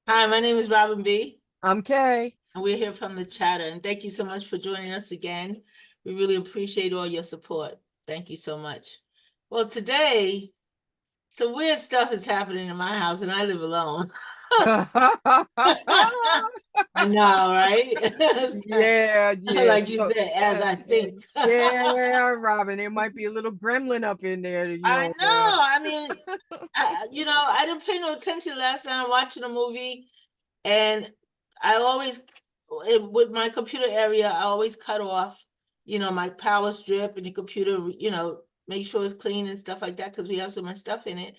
Hi, my name is Robin B. I'm Kay. And we're here from the chatter. And thank you so much for joining us again. We really appreciate all your support. Thank you so much. Well, today, some weird stuff is happening in my house, and I live alone. I know, right? Yeah, yeah. Like you said, as I think. Yeah, Robin. There might be a little gremlin up in there that you I don't know. know. I mean, I didn't pay no attention last time watching a movie, and I always, with my computer area, I always cut off, my power strip and the computer, make sure it's clean and stuff like that because we have so much stuff in it.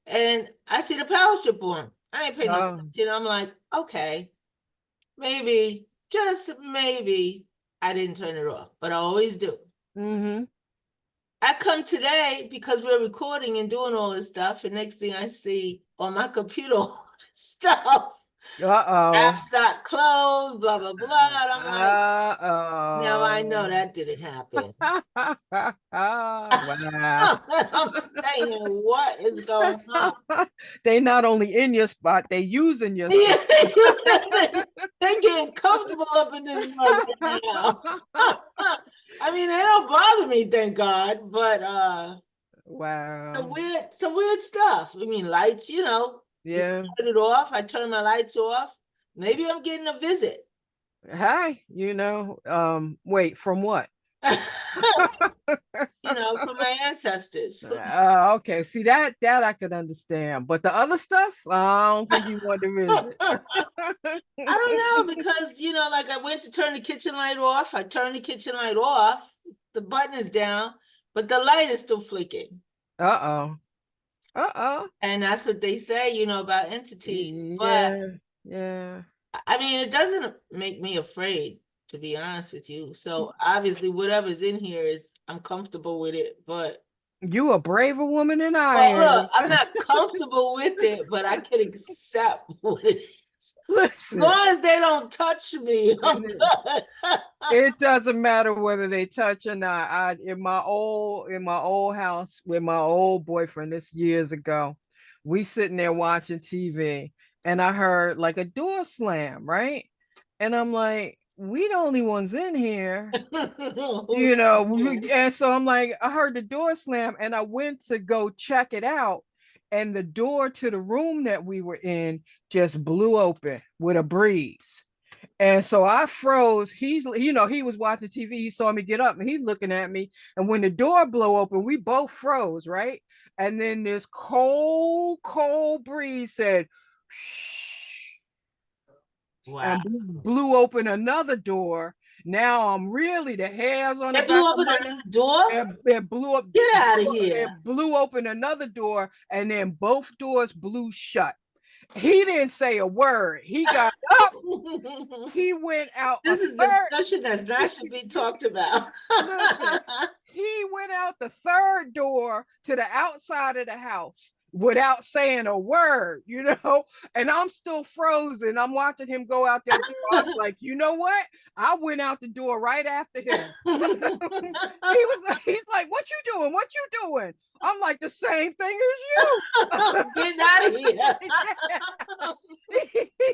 And I see the power strip on. I ain't paying no Oh. attention. I'm like, okay, maybe, just maybe, I didn't turn it off, but I always do. Mm-hmm. I come today because we're recording and doing all this stuff, and next thing I see on my computer, all this stuff. Uh-oh. Apps not closed, blah, blah, blah. And I'm like, now I know Uh-oh. that didn't happen. Wow. I'm saying, what is going on? They not only in your spot, they using your Yeah, spot. you said they getting comfortable up in this mug right now. I mean, they don't bother me, thank God, but Wow. some weird stuff. I mean, lights, you Yeah. turn it off. I turn my lights off. Maybe I'm getting a visit. Hi, wait, from what? From my ancestors. Okay, see that I could understand, but the other stuff, I don't think you want to visit. I don't know because like I went to turn the kitchen light off. I turned the kitchen light off. The button is down, but the light is still flicking. Uh-oh. Uh-oh. And that's what they say, about entities. But Yeah, yeah. I mean, it doesn't make me afraid, to be honest with you. So obviously, whatever's in here is I'm comfortable with it. But You a braver woman than I well, look, am. I'm not comfortable with it, but I can accept what it is. As Listen, long as they don't touch me, I'm good. it doesn't matter whether they touch or not. In my old house with my old boyfriend this years ago, we sitting there watching TV and I heard like a door slam, right? And I'm like, we the only ones in here, and so I'm like, I heard the door slam and I went to go check it out. And the door to the room that we were in just blew open with a breeze. And so I froze. He was watching TV. He saw me get up and he's looking at me. And when the door blew open, we both froze, right? And then this cold, cold breeze said, shh, Wow. and blew open another door. Now I'm really the hairs on the They back blew of open my neck. another door? It blew up. Get out of It here. blew open another door, and then both doors blew shut. He didn't say a word. He got up. He went out a This is third. discussion that's not should be talked about. Listen, he went out the third door to the outside of the house without saying a word. And I'm still frozen. I'm watching him go out that door. I was like, you know what? I went out the door right after him. He's like, what you doing? What you doing? I'm like, the same thing as you. Get out of here.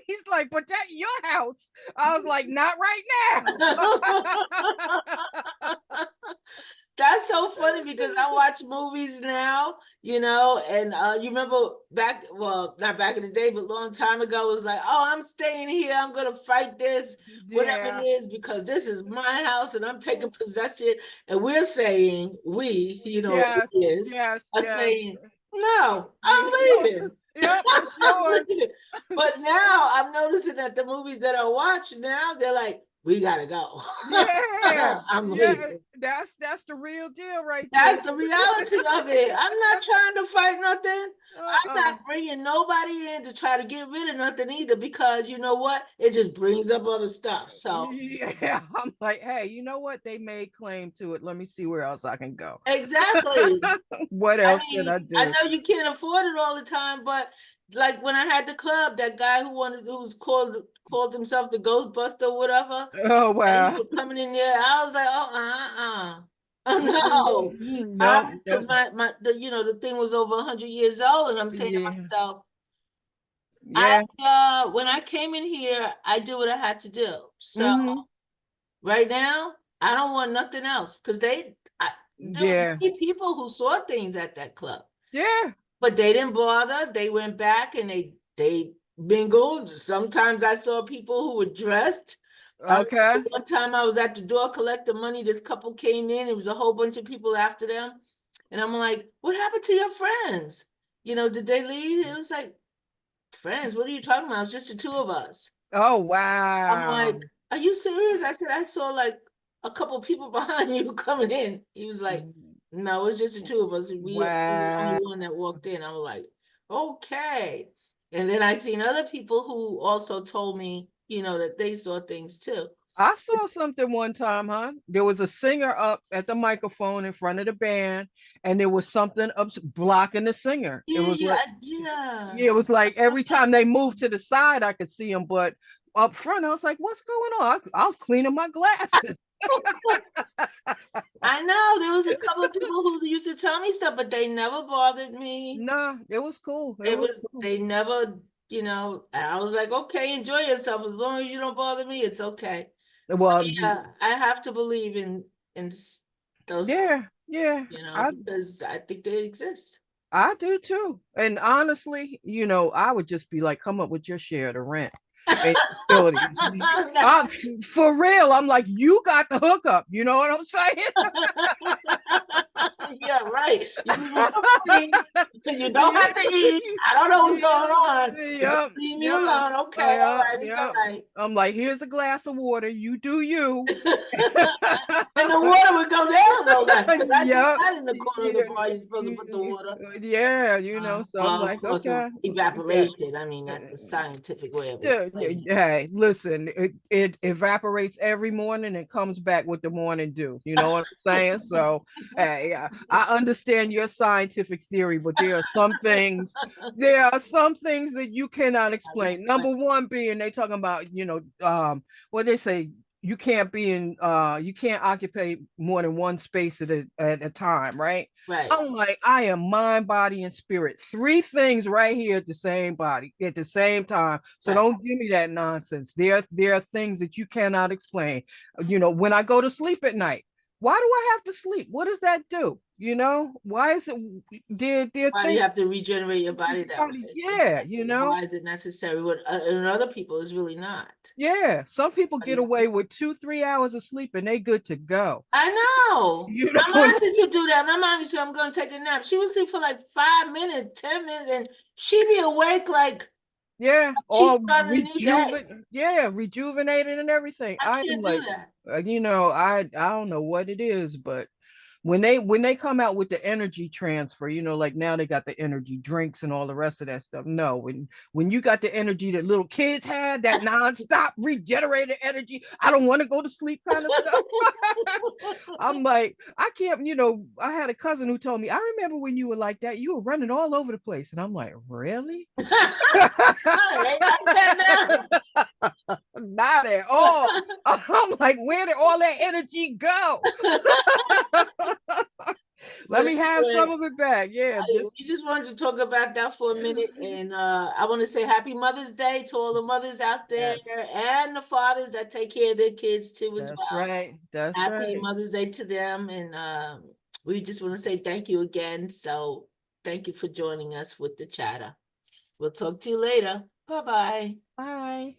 He's like, but that's your house. I was like, not right That's so funny because I watch movies now, and you remember well, not back in the day, but a long time ago, it was like, oh, I'm staying here, I'm gonna fight this, whatever it now. is, because this is my house and I'm taking possession. And we're saying, Yes, it is, yes, are yes. saying, no, I'm Yo, leaving. yep, it's I'm yours. leaving. But now I'm noticing that the movies that I watch now, they're like, we gotta go. Yeah, I'm yeah. leaving. That's the real deal right there. That's the reality of it. I'm not trying to fight nothing. I'm Uh-uh. not bringing nobody in to try to get rid of nothing either because you know what? It just brings up other stuff. So, Yeah, I'm like, hey, you know what? They made claim to it. Let me see where else I can go. exactly. What I else can mean, I I do? know you can't afford it all the time, but like when I had the club, that guy who was called himself the Ghostbuster or whatever, Oh and he wow. was coming in there, I was like, oh no. No, Because no. the thing was over 100 years old, and I'm saying to Yeah. myself, Yeah. When I came in here, I did what I had to do. So Mhm. right now, I don't want nothing else because there were Yeah. many people who saw things at that club, Yeah. but they didn't bother. They went back and they mingled. Sometimes I saw people who were dressed. Okay. One time I was at the door collecting money. This couple came in. It was a whole bunch of people after them, and I'm like, "What happened to your friends? You know, did they leave?" It was like, "Friends? What are you talking about? It's just the two of us." Oh, I'm wow. like, "Are you serious?" I said, "I saw like a couple people behind you coming in." He was like, "No, it's just the two of us. I'm the only Wow. one that walked in." I was like, "Okay." And then I seen other people who also told me, that they saw things too. I saw something one time, huh? There was a singer up at the microphone in front of the band, and there was something up blocking the singer. It Yeah, was like, yeah. yeah, it was like every time they moved to the side, I could see them, but up front, I was like, "What's going on?" I was cleaning my glasses. I know there was a couple of people who used to tell me stuff, but they never bothered me. No, it was cool. It It was was cool. they never, I was like, okay, enjoy yourself as long as you don't bother me, it's okay. So Well, yeah, I have to believe in those, yeah, yeah. because I think they exist. I do too. And honestly, I would just be like, come up with your share of the rent and utilities. For real, I'm like, you got the hookup. You know what I'm saying? Yeah, right. You you don't have to eat. I don't know what's going on. But just Yep, leave me yep, alone. Okay, all right, it's all yep. right. I'm like, here's a glass of water. You do you. And the water would go down no less, because I did Yep. that in the corner of the bar. You're supposed to put the water. Yeah, so I'm Well, of like, course, okay. Yeah. evaporated. I mean, that's the scientific way of Yeah, explaining it. hey, listen, it evaporates every morning and comes back with the morning dew. You know what I'm saying? So, hey, I understand your scientific theory, but there are some things that you cannot explain. Number one being they talking about, what they say, you can't occupy more than one space at a time, right? Right, I'm like, I am mind, body, and spirit. Three things right here at the same body at the same time. So right. don't give me that nonsense. There are things that you cannot explain. When I go to sleep at night, why do I have to sleep? What does that do? Why is it there are Why do you things have to regenerate your body that way? yeah, Exactly. Why is it necessary? And other people is really not. yeah. Some people But get away with 2-3 hours of sleep and they good to go. I know. You My know, mom used to do that. My mom used to say, I'm going to take a nap. She would sleep for like 5 minutes, 10 minutes, and she'd be awake like yeah, she all started a new day. rejuvenated and everything. I I am can't do like, that. I don't know what it is, but when they come out with the energy transfer, like now they got the energy drinks and all the rest of that stuff. No, when you got the energy that little kids had, that nonstop regenerated energy, I don't want to go to sleep kind of stuff. I'm like, I can't, I had a cousin who told me, I remember when you were like that, you were running all over the place. And I'm like, really? They like that Not at all. I'm like, where did all that energy go? Let But me have some anyway, of it back. Yeah, just we just wanted to talk about that for a minute. And I want to say happy Mother's Day to all the mothers out there yes, and the fathers that take care of their kids too as that's well. right. That's Happy right. Mother's Day to them. And we just want to say thank you again. So thank you for joining us with the chatter. We'll talk to you later. Bye-bye. Bye.